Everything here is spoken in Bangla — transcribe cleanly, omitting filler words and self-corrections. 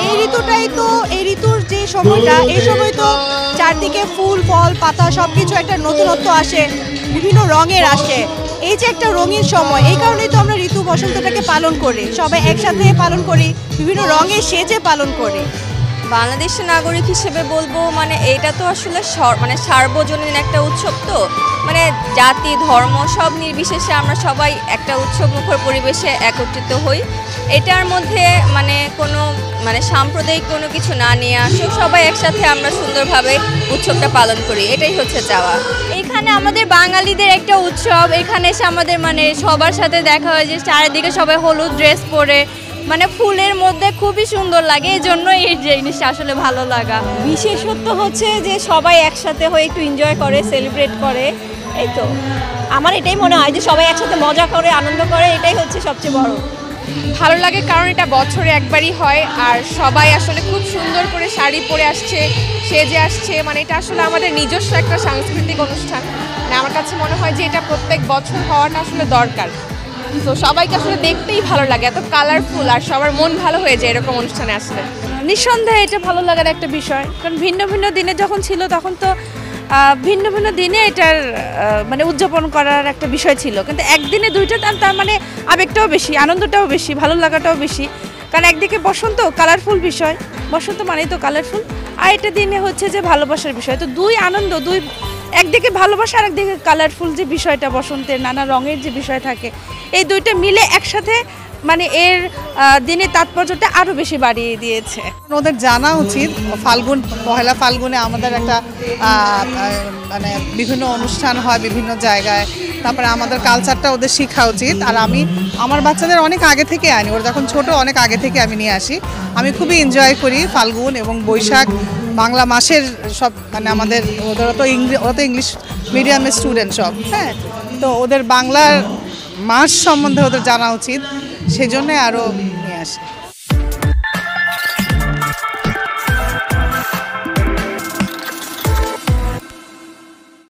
এই ঋতুটাই তো, এই ঋতুর যে সময়টা, এই সময় তো চারদিকে ফুল ফল পাতা সব কিছু একটা নতুনত্ব আসে, বিভিন্ন রঙের আসে। এই যে একটা রঙিন সময়, এই কারণেই তো আমরা ঋতু বসন্তটাকে পালন করি, সবাই একসাথে পালন করি, বিভিন্ন রঙে সেজে পালন করি। বাংলাদেশের নাগরিক হিসেবে বলবো মানে এটা তো আসলে মানে সার্বজনীন একটা উৎসব, তো মানে জাতি ধর্ম সব নির্বিশেষে আমরা সবাই একটা উৎসব মুখর পরিবেশে একত্রিত হই। এটার মধ্যে মানে কোনো মানে সাম্প্রদায়িক কোনো কিছু না নিয়ে আসো, সবাই একসাথে আমরা সুন্দরভাবে উৎসবটা পালন করি, এটাই হচ্ছে চাওয়া। এখানে আমাদের বাঙালিদের একটা উৎসব, এখানে এসে আমাদের মানে সবার সাথে দেখা হয় যে চারিদিকে সবাই হলুদ ড্রেস পরে মানে ফুলের মধ্যে খুবই সুন্দর লাগে, এই জন্য এই জিনিসটা আসলে ভালো লাগা। বিশেষত্ব হচ্ছে যে সবাই একসাথে হয়ে একটু এনজয় করে, সেলিব্রেট করে, এই তো আমার এটাই মনে হয় যে সবাই একসাথে মজা করে আনন্দ করে, এটাই হচ্ছে সবচেয়ে বড়। ভালো লাগে কারণ এটা বছরে একবারই হয়, আর সবাই আসলে খুব সুন্দর করে শাড়ি পরে আসছে, সেজে আসছে, মানে এটা আসলে আমাদের নিজস্ব একটা সাংস্কৃতিক অনুষ্ঠান। মানে আমার কাছে মনে হয় যে এটা প্রত্যেক বছর হওয়াটা আসলে দরকার। তো সবাইকে আসলে দেখতেই ভালো লাগে, এত কালারফুল, আর সবার মন ভালো হয়ে যায় এরকম অনুষ্ঠানে আসলে। নিঃসন্দেহে এটা ভালো লাগার একটা বিষয়, কারণ ভিন্ন ভিন্ন দিনে যখন ছিল তখন তো ভিন্ন ভিন্ন দিনে এটার মানে উদযাপন করার একটা বিষয় ছিল, কিন্তু একদিনে দুইটা তার মানে আবেগটাও বেশি, আনন্দটাও বেশি, ভালো লাগাটাও বেশি। কারণ একদিকে বসন্ত কালারফুল বিষয়, বসন্ত মানেই তো কালারফুল, আর এটা দিনে হচ্ছে যে ভালোবাসার বিষয়। তো দুই আনন্দ, দুই একদিকে ভালোবাসা আর একদিকে কালারফুল যে বিষয়টা, বসন্তের নানা রঙের যে বিষয় থাকে, এই দুইটা মিলে একসাথে মানে এর দিনের তাৎপর্যটা আরও বেশি বাড়িয়ে দিয়েছে। ওদের জানা উচিত ফাল্গুন, পহেলা ফাল্গুনে আমাদের একটা মানে বিভিন্ন অনুষ্ঠান হয় বিভিন্ন জায়গায়, তারপরে আমাদের কালচারটা ওদের শেখা উচিত। আর আমি আমার বাচ্চাদের অনেক আগে থেকে আনি, ওরা যখন ছোট অনেক আগে থেকে আমি নিয়ে আসি। আমি খুবই এনজয় করি ফাল্গুন এবং বৈশাখ, বাংলা মাসের সব, মানে আমাদের ওরা তো ইংলিশ মিডিয়ামের স্টুডেন্ট সব, হ্যাঁ, তো ওদের বাংলার মাস সম্বন্ধে ওদের জানা উচিত, সেই জন্যে আরও নিয়ে আসি।